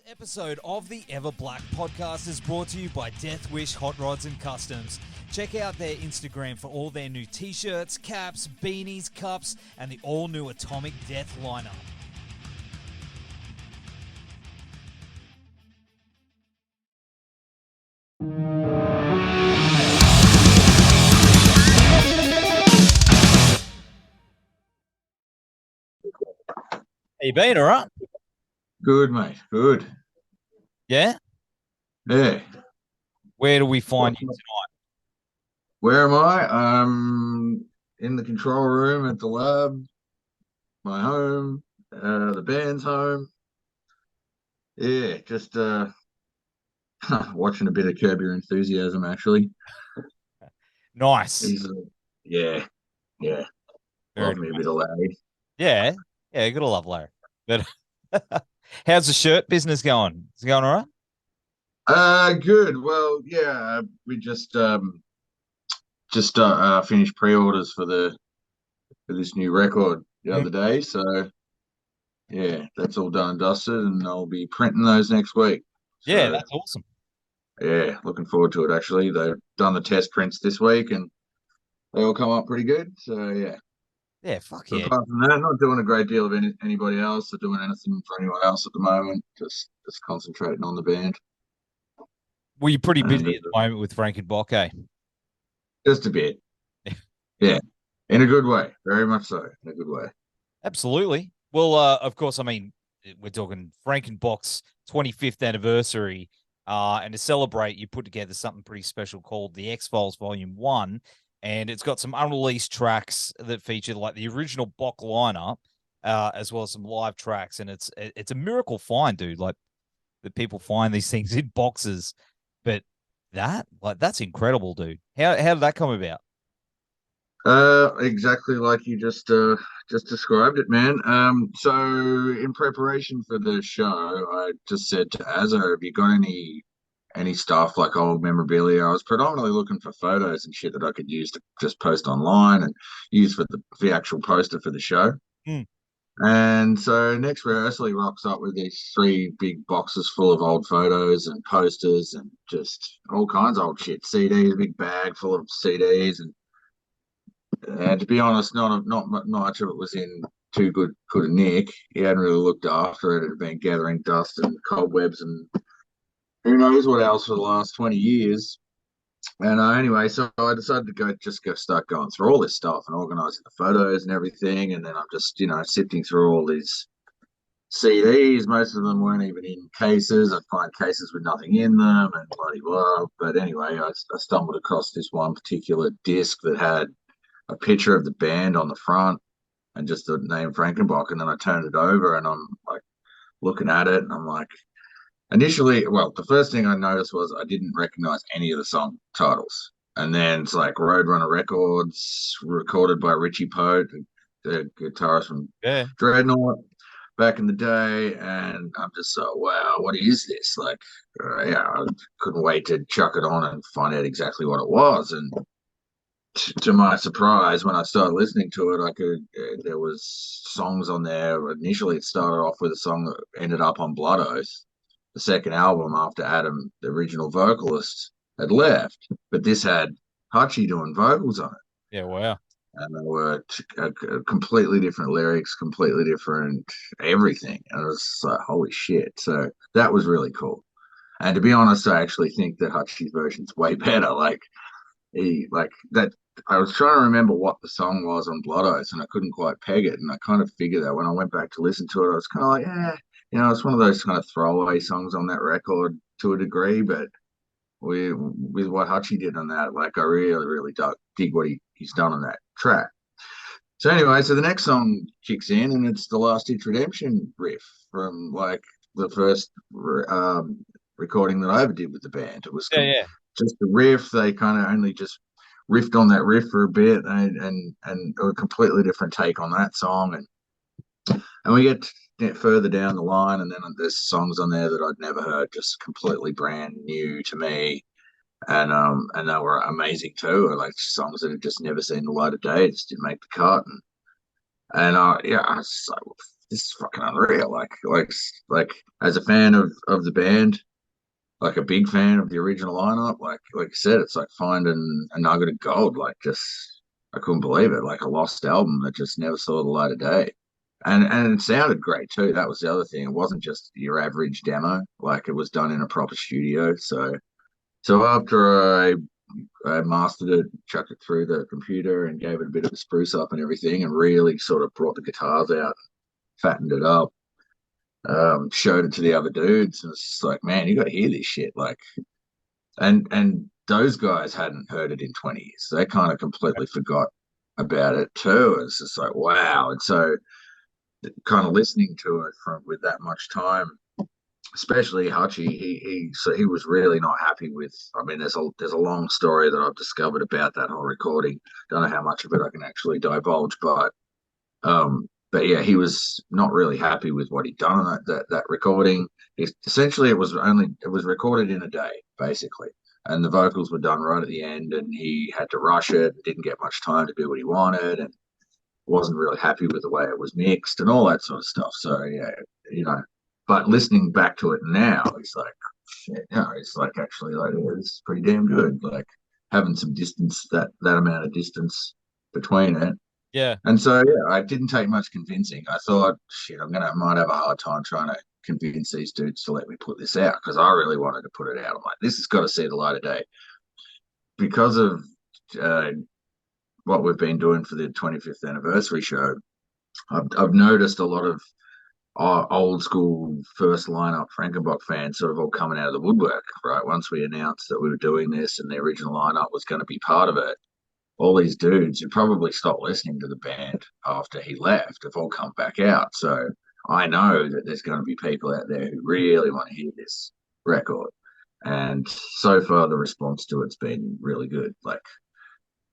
Episode of the Everblack Podcast is brought to you by Deathwish, Hotrods and Kustoms. Check out their Instagram for all their new t-shirts, caps, beanies, cups, and the all-new Atomic Death lineup. How you been, all right? Good, mate. Good. Yeah? Yeah. Where do we find you tonight? Where am I? In the control room at the lab, my home, the band's home. Yeah, just watching a bit of Curb Your Enthusiasm, actually. Nice. Yeah. Love me a bit of Larry. Yeah, you gotta love Larry. But how's the shirt business going? Is it going all right? Good. Well, yeah, we just finished pre-orders for this new record the other day. So yeah, that's all done and dusted, and I'll be printing those next week. So, Yeah, that's awesome. Yeah, looking forward to it. Actually, they've done the test prints this week, and they all come up pretty good. So yeah, fuck so yeah. apart from that, not doing a great deal of anybody else or doing anything for anyone else at the moment. Just concentrating on the band. Well, you're pretty busy at the moment with Frankenbok, eh? Just a bit. Yeah, in a good way. Very much so. In a good way. Absolutely. Well, of course, I mean, we're talking Frankenbok's 25th anniversary, and to celebrate, you put together something pretty special called the X-Files Volume 1, and it's got some unreleased tracks that feature like the original Bok lineup, as well as some live tracks, and it's a miracle find, dude, like that people find these things in boxes, but that's incredible, dude. How did that come about? Exactly like you just described it, man. So in preparation for the show, I just said to Azza, "Have you got any stuff like old memorabilia?" I was predominantly looking for photos and shit that I could use to just post online and use for the actual poster for the show. Mm. And so next rehearsal, he rocks up with these 3 big boxes full of old photos and posters and just all kinds of old shit, CDs, a big bag full of CDs and to be honest, not much of it was in too good a nick. He hadn't really looked after it. It had been gathering dust and cobwebs and who knows what else for the last 20 years. And anyway, so I decided to go start going through all this stuff and organizing the photos and everything. And then I'm just, sifting through all these CDs. Most of them weren't even in cases. I'd find cases with nothing in them and bloody blah. But anyway, I stumbled across this one particular disc that had a picture of the band on the front and just the name Frankenbok, and then I turned it over and I'm like looking at it and I'm like, initially, well, the first thing I noticed was I didn't recognize any of the song titles, and then it's like Roadrunner Records, recorded by Richie Pote, the guitarist from Dreadnought back in the day, and I'm just so, wow, what is this? Like, yeah, I couldn't wait to chuck it on and find out exactly what it was. And to my surprise, when I started listening to it, there was songs on there. Initially, it started off with a song that ended up on Blood Oath, the second album after Adam, the original vocalist, had left. But this had Hutchie doing vocals on it. Yeah, wow. And they were completely different lyrics, completely different everything. And it was like, holy shit. So that was really cool. And to be honest, I actually think that Hutchie's version's way better. I was trying to remember what the song was on Blood Oath, and I couldn't quite peg it. And I kind of figured that when I went back to listen to it, I was kind of like, yeah, it's one of those kind of throwaway songs on that record to a degree. But with what Hutchie did on that, like I really, really dig what he's done on that track. So anyway, so the next song kicks in, and it's the Last Ditch Redemption riff from like the first recording that I ever did with the band. It was just a riff. They kind of only just riffed on that riff for a bit and a completely different take on that song. And we get further down the line, and then there's songs on there that I'd never heard, just completely brand new to me. And they were amazing too. Like songs that had just never seen the light of day, just didn't make the cut. And I was like, well, this is fucking unreal. Like as a fan of the band, like a big fan of the original lineup, like I said, it's like finding a nugget of gold. Like just I couldn't believe it. Like a lost album that just never saw the light of day. And it sounded great too. That was the other thing. It wasn't just your average demo. Like it was done in a proper studio. So after I mastered it, chucked it through the computer and gave it a bit of a spruce up and everything, and really sort of brought the guitars out, fattened it up, showed it to the other dudes, and it's just like, man, you got to hear this shit. Like, and those guys hadn't heard it in 20 years. They kind of completely forgot about it too. It's just like, wow. And so, kind of listening to it from with that much time, especially Hutchie, he was really not happy with. I mean, there's a long story that I've discovered about that whole recording. Don't know how much of it I can actually divulge, but yeah, he was not really happy with what he'd done on that recording. Essentially, it was recorded in a day, basically, and the vocals were done right at the end, and he had to rush it, didn't get much time to do what he wanted, and wasn't really happy with the way it was mixed and all that sort of stuff. So yeah, you know, but listening back to it now, it's like, shit, it's like actually like it's pretty damn good. Like having some distance, that amount of distance between it. Yeah. And so yeah, I didn't take much convincing. I thought, shit, might have a hard time trying to convince these dudes to let me put this out because I really wanted to put it out. I'm like, this has got to see the light of day because of uh, what we've been doing for the 25th anniversary show. I've noticed a lot of old school first lineup Frankenbok fans sort of all coming out of the woodwork, right? Once we announced that we were doing this and the original lineup was going to be part of it, all these dudes who probably stopped listening to the band after he left have all come back out. So I know that there's going to be people out there who really want to hear this record. And so far, the response to it's been really good. Like,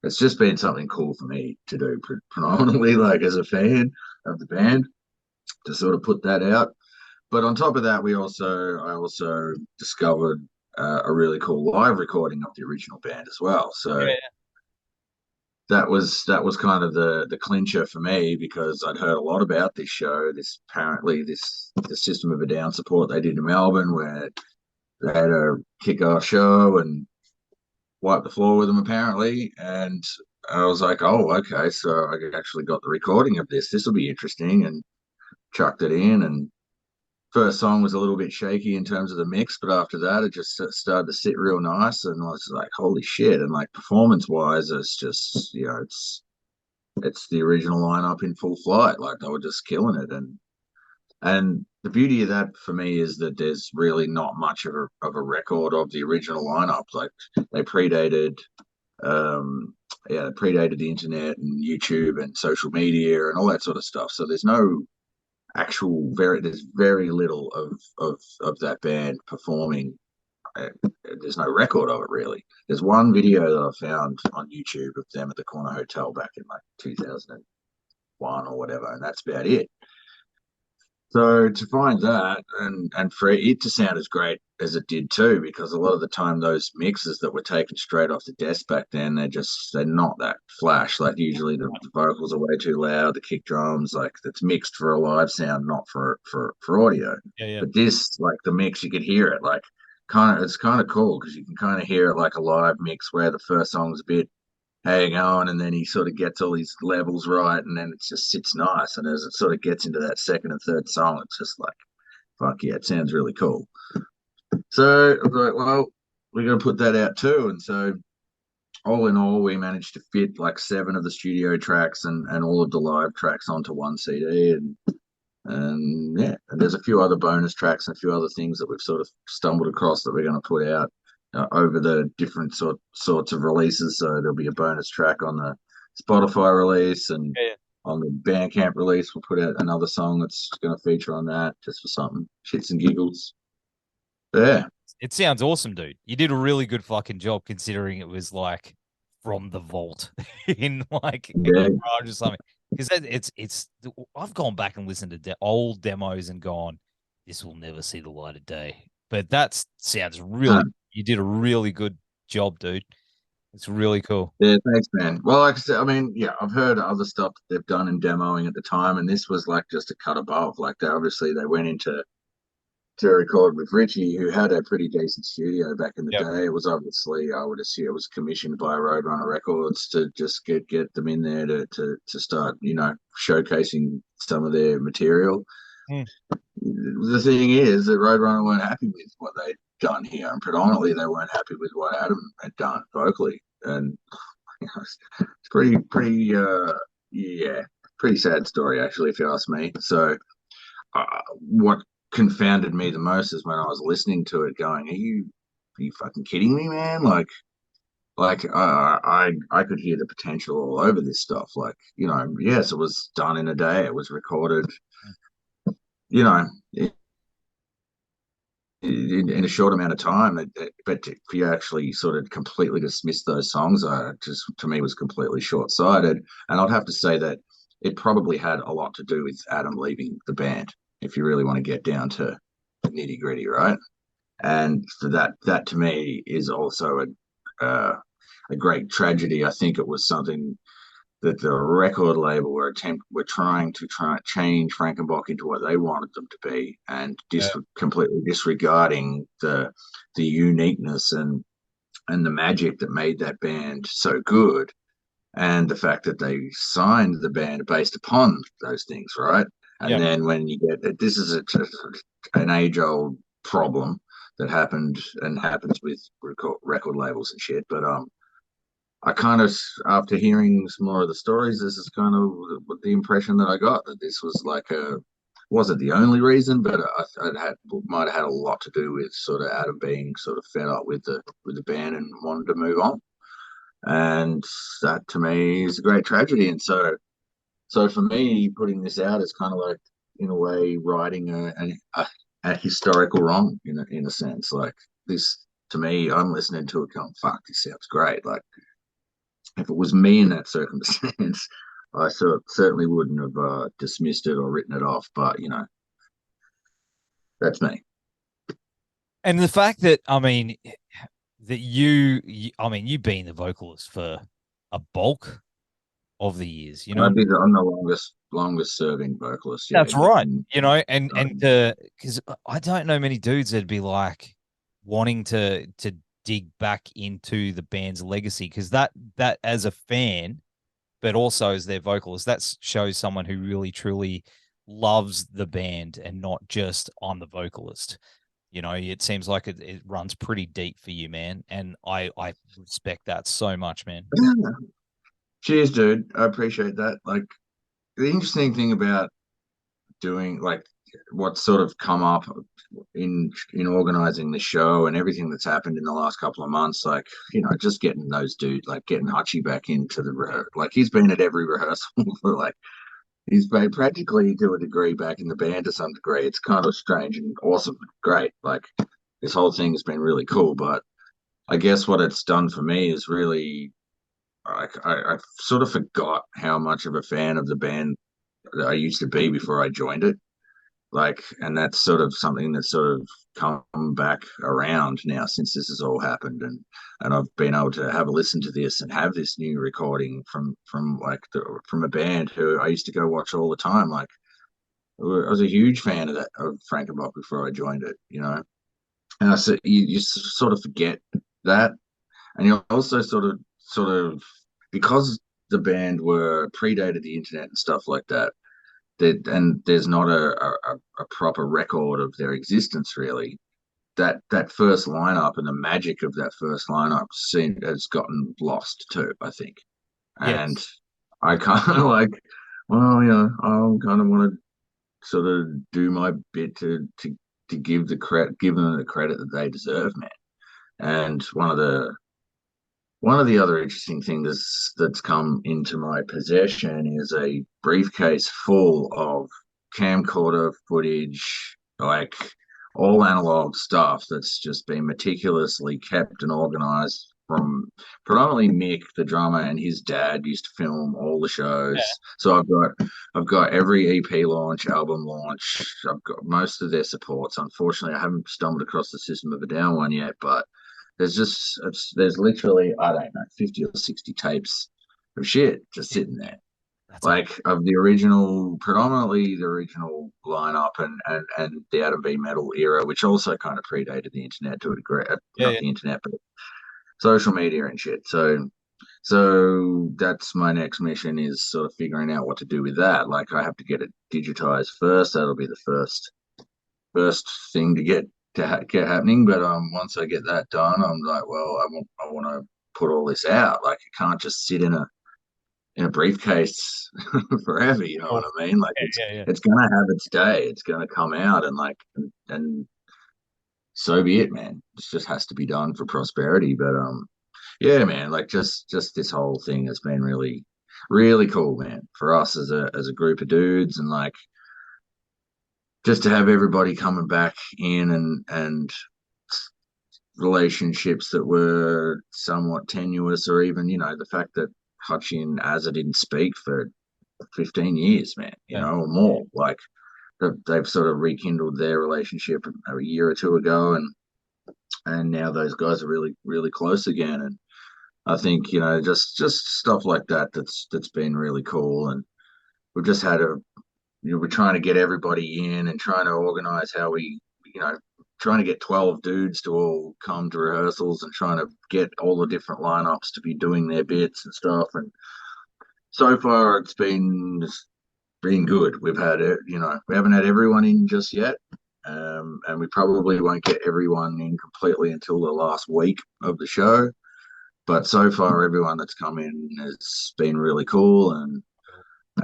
it's just been something cool for me to do, predominantly, like as a fan of the band, to sort of put that out. But on top of that, I also discovered a really cool live recording of the original band as well. So Yeah. that was kind of the clincher for me because I'd heard a lot about this show. The System of a Down support they did in Melbourne, where they had a kick-off show and wiped the floor with them apparently. And I was like, oh, okay, so I actually got the recording of this. This will be interesting, and chucked it in. And first song was a little bit shaky in terms of the mix, but after that, it just started to sit real nice, and I was like, holy shit! And like performance wise, it's just it's the original lineup in full flight. Like they were just killing it, and the beauty of that for me is that there's really not much of a record of the original lineup. Like they predated predated the internet and YouTube and social media and all that sort of stuff. So there's very little of that band performing. There's no record of it really. There's one video that I found on YouTube of them at the Corner Hotel back in like 2001 or whatever, and that's about it. So to find that and for it to sound as great as it did too, because a lot of the time those mixes that were taken straight off the desk back then, they're not that flash. Like usually the vocals are way too loud, the kick drums, like it's mixed for a live sound, not for audio. Yeah. Yeah. But this, like the mix, you could hear it like it's kind of cool because you can kind of hear it like a live mix where the first song's a bit hang on, and then he sort of gets all these levels right, and then it just sits nice. And as it sort of gets into that second and third song, it's just like, fuck yeah, it sounds really cool. So I was like, well, we're going to put that out too. And so all in all, we managed to fit like 7 of the studio tracks and all of the live tracks onto one CD. And yeah, and there's a few other bonus tracks and a few other things that we've sort of stumbled across that we're going to put out over the different sorts of releases. So there'll be a bonus track on the Spotify release, and on the Bandcamp release, we'll put out another song that's going to feature on that just for something shits and giggles. Yeah. It sounds awesome, dude. You did a really good fucking job considering it was like from the vault in like in the garage or something. Because it's I've gone back and listened to old demos and gone, this will never see the light of day. But that sounds really. You did a really good job, dude. It's really cool. Yeah, thanks, man. Well, like I said, I mean, yeah, I've heard other stuff that they've done in demoing at the time, and this was like just a cut above. Like they went into to record with Richie, who had a pretty decent studio back in the Yep. day. It was obviously, I would assume, it was commissioned by Roadrunner Records to just get them in there to start, showcasing some of their material. Mm. The thing is that Roadrunner weren't happy with what they'd done here, and predominantly they weren't happy with what Adam had done vocally, and it's yeah, pretty sad story actually, if you ask me. So, what confounded me the most is when I was listening to it, going, are you fucking kidding me, man? I could hear the potential all over this stuff. Like, yes, it was done in a day. It was recorded, you know, in a short amount of time. But if you actually sort of completely dismiss those songs, just to me was completely short sighted. And I'd have to say that it probably had a lot to do with Adam leaving the band, if you really want to get down to the nitty gritty, right? And so that to me is also a great tragedy. I think it was something that the record label were trying to change Frankenbok into what they wanted them to be, and Yeah. completely disregarding the uniqueness and the magic that made that band so good, and the fact that they signed the band based upon those things, right? And Yep. then when you get this is an age old problem that happened and happens with record labels and shit, but I kind of, after hearing some more of the stories, this is kind of the impression that I got, that this was like wasn't the only reason, but might have had a lot to do with sort of Adam being sort of fed up with the band and wanted to move on. And that to me is a great tragedy. And so for me, putting this out is kind of like, in a way, righting a historical wrong in a sense. Like, this, to me, I'm listening to it going, fuck, this sounds great. Like, if it was me in that circumstance, I certainly wouldn't have dismissed it or written it off. But that's me. And the fact that, I mean, that I mean, you've been the vocalist for a bulk of the years, you know. I'm the longest serving vocalist. Yeah, That's right. in, You know, and because I don't know many dudes that'd be like wanting to dig back into the band's legacy, because that as a fan, but also as their vocalist, that shows someone who really truly loves the band and not just I'm the vocalist. You know, it seems like it runs pretty deep for you, man, and I respect that so much, man. yeah. Cheers, dude. I appreciate that. Like, the interesting thing about doing, like, what's sort of come up in organizing the show and everything that's happened in the last couple of months, like, just getting those dudes, like getting Hutchie back into like, he's been at every rehearsal for, like, he's been practically to a degree back in the band to some degree. It's kind of strange and awesome, great. Like, this whole thing has been really cool. But I guess what it's done for me is really, I sort of forgot how much of a fan of the band that I used to be before I joined it. Like, and that's sort of something that's sort of come back around now since this has all happened, and I've been able to have a listen to this and have this new recording from like from a band who I used to go watch all the time. Like, I was a huge fan of Frankenbok before I joined it, And I said, you sort of forget that, and you also sort of because the band were predated the internet and stuff like that. And there's not a proper record of their existence really. That first lineup and the magic of that first lineup has gotten lost too, I think. And Yes. I kind of like, well, I kind of want to sort of do my bit to give them the credit that they deserve, man. And one of the other interesting things that's come into my possession is a briefcase full of camcorder footage, like all analog stuff that's just been meticulously kept and organized from predominantly Mick, the drummer, and his dad used to film all the Yeah. shows. So I've got every EP launch, album launch. I've got most of their supports. Unfortunately, I haven't stumbled across the System of a Down one yet, but there's literally, I don't know, 50 or 60 tapes of shit just sitting there. That's Like of the original, predominantly the original lineup and the Adam B metal era, which also kind of predated the internet to a degree. yeah, Not yeah. the internet, but social media and shit. So that's my next mission, is sort of figuring out what to do with that. Like I have to get it digitized first. That'll be the first thing to get happening. But once I get that done, I'm like, well, I want to put all this out. Like it can't just sit in a briefcase forever. You know Oh, what I mean? Like yeah, yeah, it's gonna have its day. It's gonna come out, and and so be it, man. It just has to be done for prosperity. But yeah, man, like just this whole thing has been really, really cool, man, for us as a group of dudes, and like just to have everybody coming back in, and relationships that were somewhat tenuous, or even, the fact that Hutchie and Azza didn't speak for 15 years, man, yeah. or more. Like they've sort of rekindled their relationship a year or two ago, and now those guys are really, really close again. And I think, just stuff like that that's been really cool. And we've just had we're trying to get everybody in and trying to organize how trying to get 12 dudes to all come to rehearsals, and trying to get all the different lineups to be doing their bits and stuff. And so far it's been good. We've had it, we haven't had everyone in just yet. And we probably won't get everyone in completely until the last week of the show. But so far, everyone that's come in has been really cool, and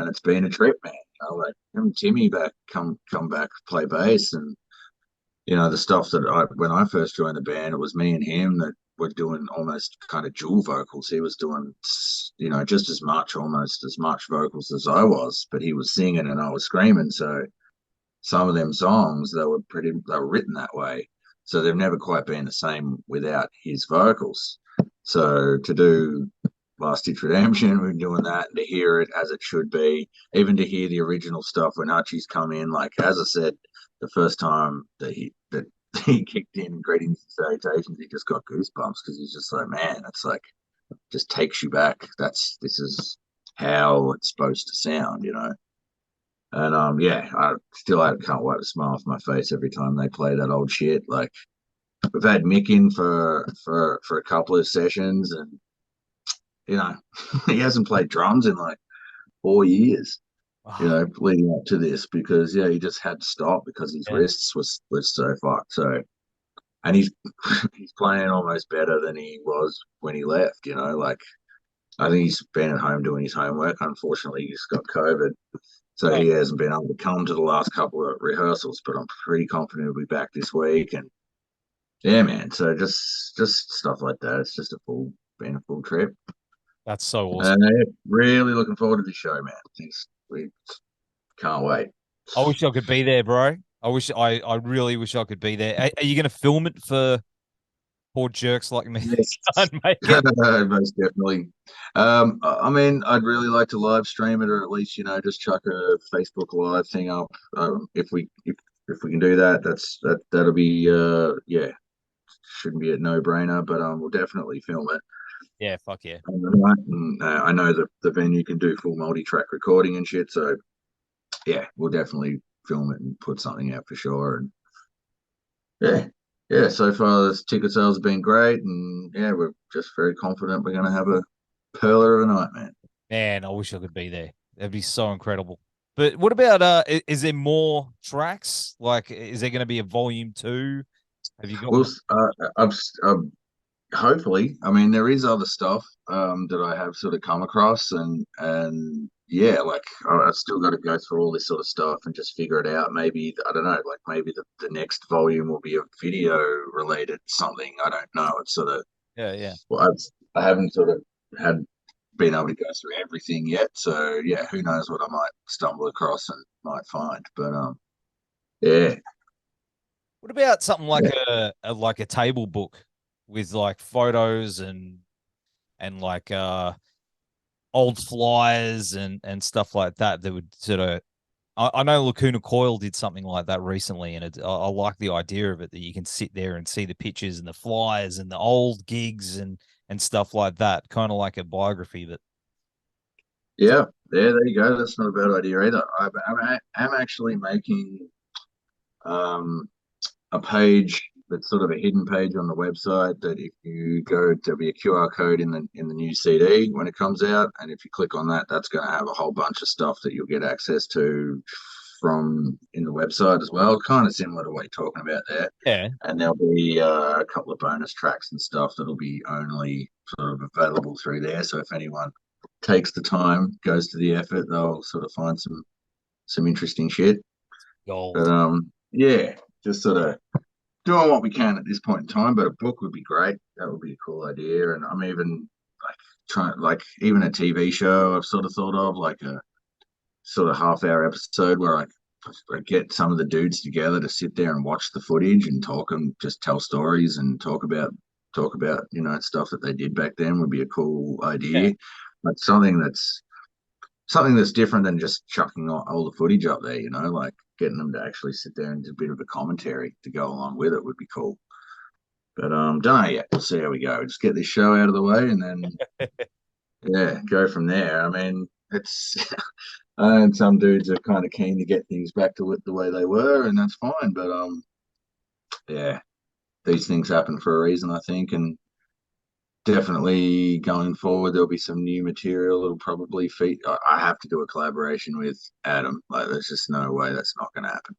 it's been a trip, man. Like having Timmy back, come back, play bass, and the stuff that when I first joined the band, it was me and him that were doing almost kind of dual vocals. He was doing, just almost as much vocals as I was, but he was singing and I was screaming. So some of them songs, they were written that way. So they've never quite been the same without his vocals. So to do Last Ditch Redemption, we're doing that, and to hear it as it should be, even to hear the original stuff when Hutchie's come in, like as I said, the first time that he kicked in Greetings and Salutations, he just got goosebumps, because he's just like, man, it's like just takes you back. This is how it's supposed to sound, And yeah, I can't wipe a smile off my face every time they play that old shit. Like we've had Mick in for a couple of sessions, and he hasn't played drums in like 4 years. Oh, Leading up to this, because he just had to stop because his yeah. wrists was so fucked. So, and he's he's playing almost better than he was when he left. Like I think he's been at home doing his homework. Unfortunately, he's got COVID, so Oh, he hasn't been able to come to the last couple of rehearsals, but I'm pretty confident he'll be back this week. And yeah, man. So just stuff like that. It's just been a full trip. that's so awesome. And really looking forward to the show, man. We can't wait. I wish I could be there, bro. I really wish I could be there. Are you going to film it for poor jerks like me Yes, that can't make it? most definitely. I mean, I'd really like to live stream it, or at least just chuck a Facebook Live thing up. If we can do that, that'll be yeah, shouldn't be a no brainer. But we'll definitely film it. Yeah, fuck yeah. And, I know the venue can do full multi-track recording and shit, so yeah, we'll definitely film it and put something out for sure. And yeah, yeah. So far, the ticket sales have been great, and yeah, we're just very confident we're going to have a pearler of a night, man. Man, I wish I could be there. That'd be so incredible. But what about is there more tracks? Like, is there going to be a volume two? Have you got Well, more? I've hopefully, I mean, there is other stuff that I have sort of come across, and yeah, like I still got to go through all this sort of stuff and just figure it out. Maybe I don't know, like maybe the next volume will be a video related something. I don't know. It's sort of Yeah, yeah. well, I haven't sort of had been able to go through everything yet. So yeah, who knows what I might stumble across and might find. But yeah, What about something like yeah. a table book with like photos and like old flyers and stuff like that that would sort of I know Lacuna Coil did something like that recently, and I like the idea of it, that you can sit there and see the pictures and the flyers and the old gigs and stuff like that, kind of like a biography. But Yeah, there you go. That's not a bad idea either. I'm actually making um, a page that's sort of a hidden page on the website that if you go, there'll be a QR code in the new CD when it comes out, and if you click on that, that's going to have a whole bunch of stuff that you'll get access to from in the website as well, kind of similar to what you're talking about there. yeah, And there'll be a couple of bonus tracks and stuff that'll be only sort of available through there. So if anyone takes the time, goes to the effort, they'll sort of find some interesting shit. gold. But yeah, just sort of doing what we can at this point in time. But a book would be great. That would be a cool idea. And I'm even like trying, like even a TV show. I've sort of thought of like a sort of half-hour episode where I get some of the dudes together to sit there and watch the footage and talk and just tell stories and talk about stuff that they did back then would be a cool Yeah. idea. But something that's different than just chucking all the footage up there, like getting them to actually sit there and do a bit of a commentary to go along with it would be cool. But don't know yet. We'll see how we go. Just get this show out of the way and then yeah, go from there. I mean, it's and some dudes are kind of keen to get things back to it the way they were, and that's fine. But yeah, these things happen for a reason, I think, and definitely going forward there'll be some new material. It'll probably I have to do a collaboration with Adam. Like, there's just no way that's not going to happen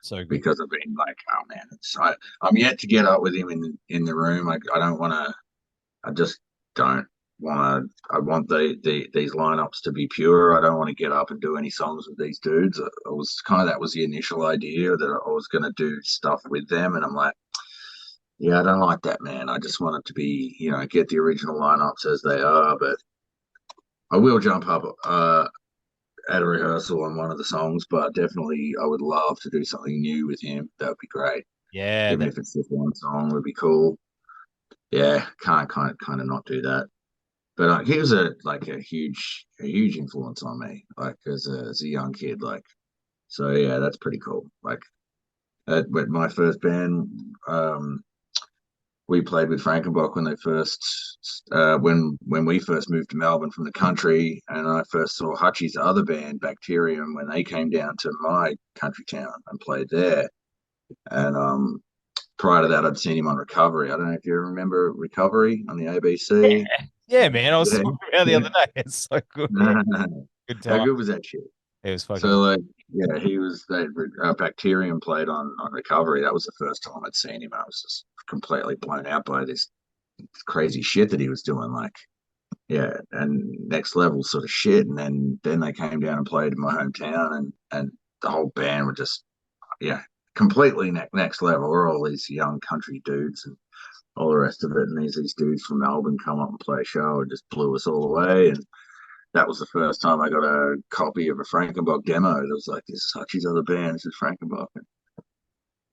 So good. because I've been like, oh man, I'm yet to get up with him in the room. I don't want to. I just don't want to. I want these lineups to be pure. I don't want to get up and do any songs with these dudes. I was kind of, that was the initial idea that I was going to do stuff with them, and I'm like, yeah, I don't like that, man. I just want it to be, get the original lineups as they are. But I will jump up at a rehearsal on one of the songs. But definitely, I would love to do something new with him. That would be great. Yeah, Even if it's just one song, would be cool. Yeah, can't kind of not do that. But he was a huge influence on me, like as a young kid. Like, so yeah, that's pretty cool. Like, with my first band, we played with Frankenbok when they first when we first moved to Melbourne from the country, and I first saw Hutchie's other band, Bacterium, when they came down to my country town and played there. And prior to that, I'd seen him on Recovery. I don't know if you remember Recovery on the yeah, ABC. yeah, man. I was Yeah, talking about the yeah. other day. It's so good. Good How time. good was that shit? It was fucking. So like, yeah, he was that Bacterium played on Recovery. That was the first time I'd seen him. I was just completely blown out by this crazy shit that he was doing. Like, yeah, and next level sort of shit. And then they came down and played in my hometown, and the whole band were just, yeah, completely next level. We're all these young country dudes and all the rest of it. And these dudes from Melbourne come up and play a show and just blew us all away. And that was the first time I got a copy of a Frankenbok demo. It was like, this is Hutchie's other band. This is Frankenbok.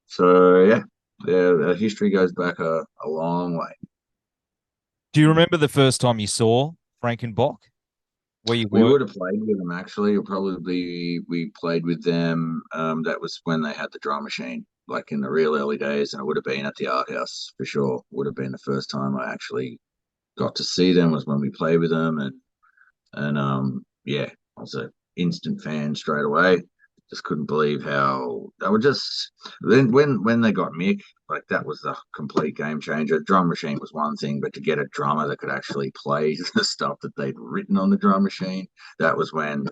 So yeah, the history goes back a long way. Do you remember the first time you saw Frankenbok? Where you We were? would have played with them actually, or probably we played with them. That was when they had the drum machine, like in the real early days, and it would have been at the art house for sure. Would have been the first time I actually got to see them was when we played with them, and yeah, I was an instant fan straight away. Just couldn't believe how they were just then when they got Mick, like that was the complete game changer. Drum machine was one thing, but to get a drummer that could actually play the stuff that they'd written on the drum machine, that was when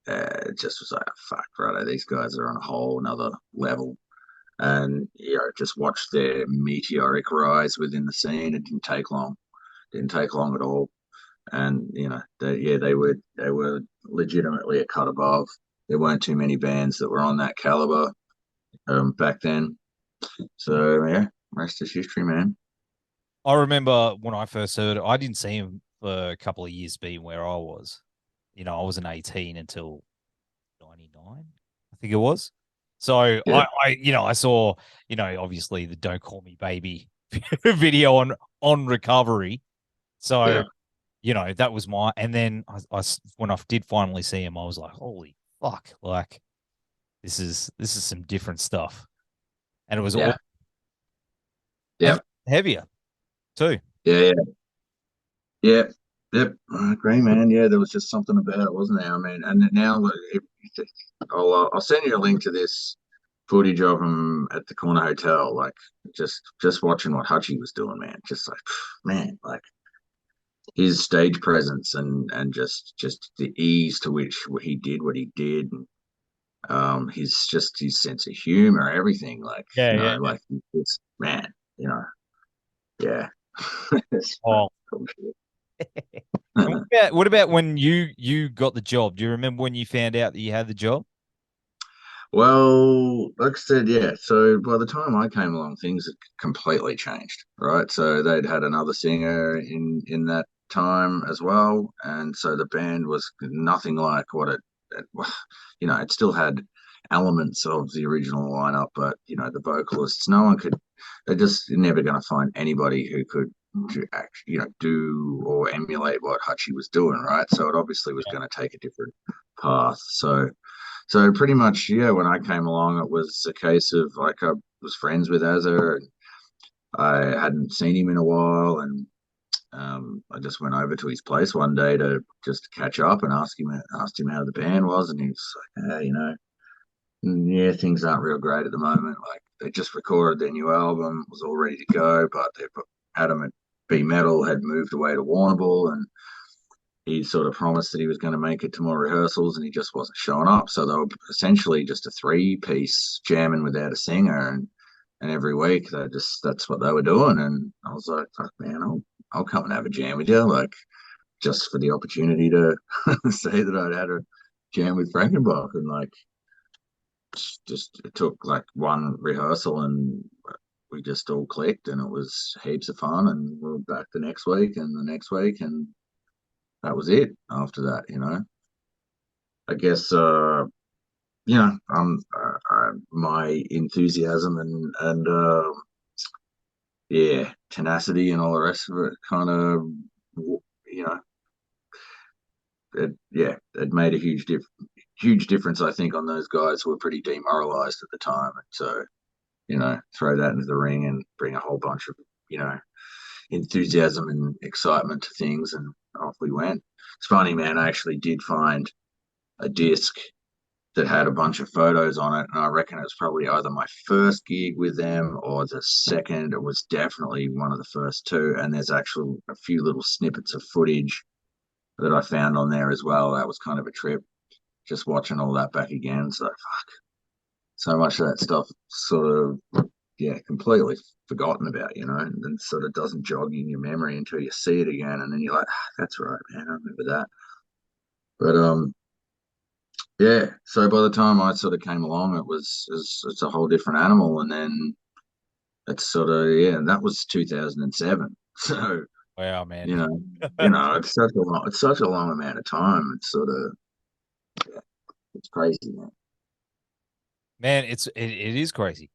it just was like, fuck, right, these guys are on a whole another level. And just watch their meteoric rise within the scene. It didn't take long. Didn't take long at all. And they were legitimately a cut above. There weren't too many bands that were on that caliber back then. So yeah, rest is history, man. I remember when I first heard it, I didn't see him for a couple of years being where I was. I wasn't 18 until 99, I think it was. So Yeah, I saw, obviously the Don't Call Me Baby video on Recovery. So, yeah, that was and then when I did finally see him, I was like, holy fuck, like this is some different stuff, and it was all Yeah. Yep. heavier too. Yeah. Yeah. Yeah. Yep. I agree, man. Yeah, there was just something about it, wasn't there? I mean, and now look, I'll send you a link to this footage of him at the corner hotel. Like, just watching what Hutchie was doing, man. Just like, man, like his stage presence and just the ease to which he did what he did. And, his sense of humor, everything. Like, Yeah, yeah, yeah. like it's man, yeah. It's Oh, cool shit. and what about when you got the job? Do you remember when you found out that you had the job? Well, like I said, yeah. So by the time I came along, things had completely changed, right? So they'd had another singer in that time as well, and so the band was nothing like what it still had elements of the original lineup, but the vocalists, no one could. They're just never going to find anybody who could actually, do or emulate what Hutchie was doing, right? So it obviously was going to take a different path. So pretty much, yeah, when I came along, it was a case of like I was friends with Azza and I hadn't seen him in a while, and I just went over to his place one day to just catch up and asked him how the band was, and he was like, yeah, things aren't real great at the moment. Like they just recorded their new album, was all ready to go, but Adam at B Metal had moved away to Warrnambool, and he sort of promised that he was going to make it to more rehearsals and he just wasn't showing up. So they were essentially just a three-piece jamming without a singer, and every week that's what they were doing. And I was like, fuck man, I'll come and have a jam with you, like just for the opportunity to say that I'd had a jam with Frankenbok. And like just it took like one rehearsal and we just all clicked and it was heaps of fun, and we were back the next week and the next week, and that was it after that. I guess my enthusiasm and yeah, tenacity and all the rest of it kind of you know it made a huge difference, I think, on those guys who were pretty demoralized at the time. And so throw that into the ring and bring a whole bunch of enthusiasm and excitement to things, and off we went. It's funny, man, I actually did find a disc that had a bunch of photos on it, and I reckon it was probably either my first gig with them or the second. It was definitely one of the first two, and there's actually a few little snippets of footage that I found on there as well. That was kind of a trip, just watching all that back again. So fuck, so much of that stuff sort of completely forgotten about, and then sort of doesn't jog in your memory until you see it again, and then you're like, that's right, man, I remember that. But yeah, so by the time I sort of came along, it's a whole different animal, and then it's sort of that was 2007. So Wow, man. it's such a long amount of time. It's sort of it's crazy, man. Man, it is crazy.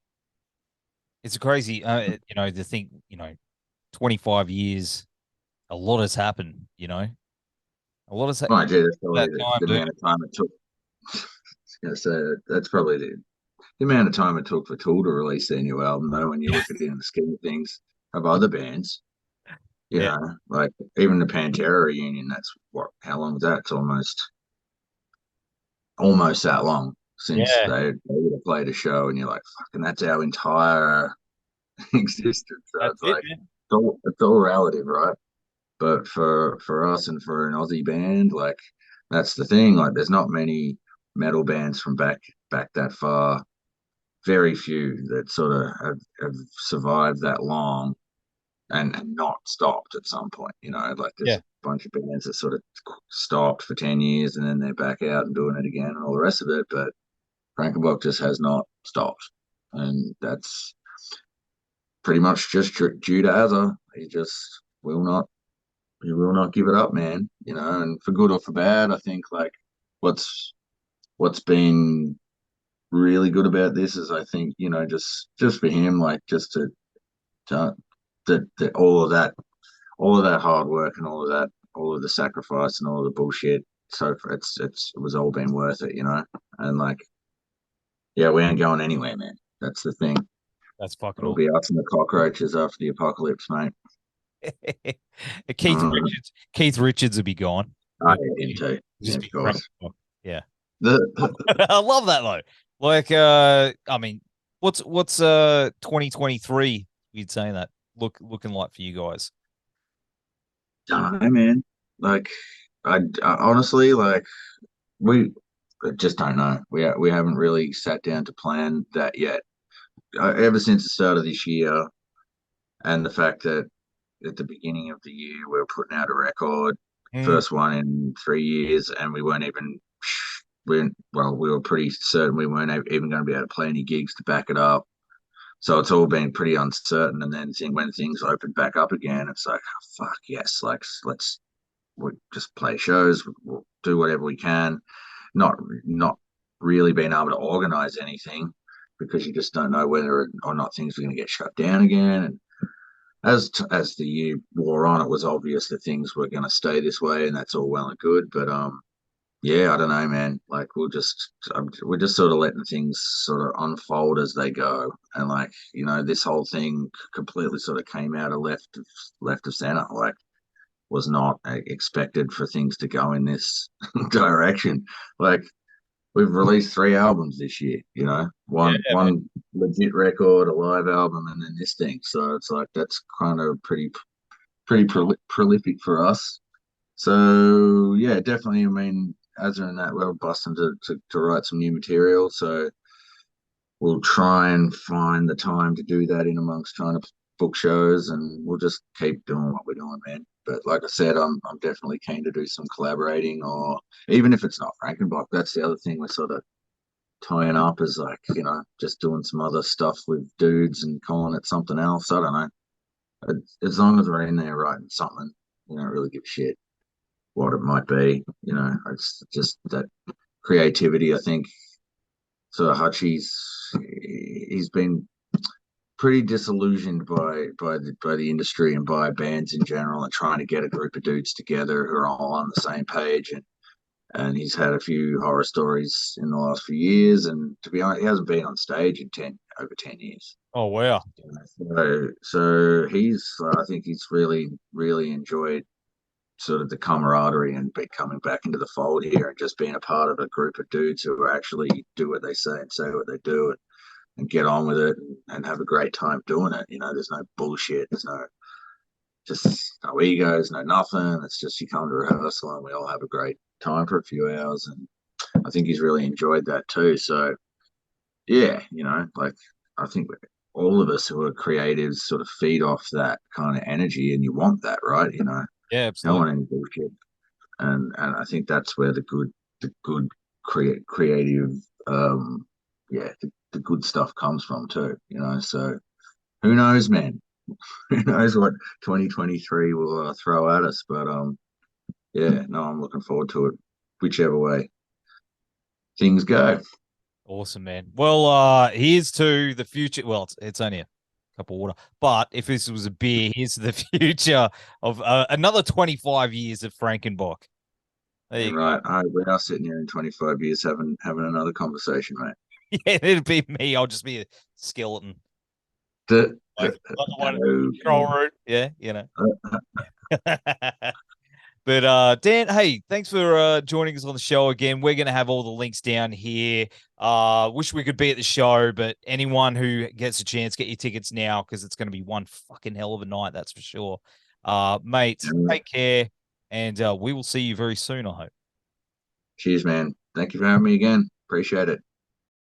It's crazy. To think, 25 years, a lot has happened. A lot has My happened gee, that's probably that time, the dude. amount of time it took. I was gonna say that's probably the amount of time it took for Tool to release their new album, though, when you look at it in the scheme of things of other bands. Yeah, Like even the Pantera reunion, that's how long was that? It's almost that long since yeah, they would have played a show, and you're like, fucking, that's our entire existence. So that's it's it, like man. it's all relative, right? But for us and for an Aussie band, like that's the thing. Like there's not many metal bands from back that far. Very few that sort of have survived that long and not stopped at some point. Like there's Yeah, a bunch of bands that sort of stopped for 10 years and then they're back out and doing it again and all the rest of it. But Frankenbok just has not stopped. And that's pretty much just due to Azza. He will not give it up, man. And for good or for bad, I think like what's been really good about this is I think, just for him, like just to that all of that hard work and all of the sacrifice and all of the bullshit. So it was all been worth it, and like Yeah, we ain't going anywhere, man. That's the thing. That's fucking It'll awesome. be us and the cockroaches after the apocalypse, mate. Keith Richards would be gone. I hate him too. Yeah, Just of be course. Yeah. The I love that though. Like, I mean, what's 2023? You'd say that looking like for you guys? don't know, man. Like, I honestly like we just don't know. We haven't really sat down to plan that yet. Ever since the start of this year, and the fact that at the beginning of the year we were putting out a record, Mm. first one in 3 years, and we weren't even we were pretty certain we weren't even going to be able to play any gigs to back it up. So it's all been pretty uncertain. And then when things opened back up again, it's like, oh, fuck yes, like we'll just play shows, we'll do whatever we can. Not really being able to organize anything because you just don't know whether or not things are going to get shut down again. And as the year wore on, it was obvious that things were going to stay this way, and that's all well and good. But yeah, I don't know, man. Like we're just sort of letting things sort of unfold as they go, and like this whole thing completely sort of came out of left of center. Like was not expected for things to go in this direction. Like we've released 3 albums this year, Yeah, man. one legit record, a live album, and then this thing. So it's like that's kind of prolific for us. So yeah, definitely. I mean, as in that, we're busting to write some new material. So we'll try and find the time to do that in amongst trying to book shows, and we'll just keep doing what we're doing, man. But like I said, I'm definitely keen to do some collaborating, or even if it's not Frankenbok, that's the other thing we're sort of tying up is like just doing some other stuff with dudes and calling it something else. I don't know. As long as we're in there writing something, really give a shit what it might be. It's just that creativity. I think so. He's been pretty disillusioned by the industry and by bands in general, and trying to get a group of dudes together who are all on the same page. And he's had a few horror stories in the last few years. And to be honest, he hasn't been on stage in over 10 years. Oh wow. So I think he's really really enjoyed sort of the camaraderie and be coming back into the fold here and just being a part of a group of dudes who actually do what they say and say what they do and get on with it and have a great time doing it. There's no bullshit. There's no egos, no nothing. It's just you come to rehearsal and we all have a great time for a few hours. And I think he's really enjoyed that too. So yeah, like I think all of us who are creatives sort of feed off that kind of energy, and you want that, right? Yeah, Don't absolutely. want any bullshit. And I think that's where the good creative the good stuff comes from too. So who knows, man? Who knows what 2023 will throw at us? But yeah, no, I'm looking forward to it, whichever way things go. Awesome, man. Well, here's to the future. Well, it's only a cup of water, but if this was a beer, here's to the future of another 25 years of Frankenbok. There You're you go. right. We are sitting here in 25 years having another conversation, mate. Yeah, it'd be me. I'll just be a skeleton, The, like the one in the no, control room. Yeah, But Dan, hey, thanks for joining us on the show again. We're gonna have all the links down here. Wish we could be at the show, but anyone who gets a chance, get your tickets now because it's gonna be one fucking hell of a night, that's for sure. Mate, take care, and we will see you very soon, I hope. cheers, man. Thank you for having me again. Appreciate it.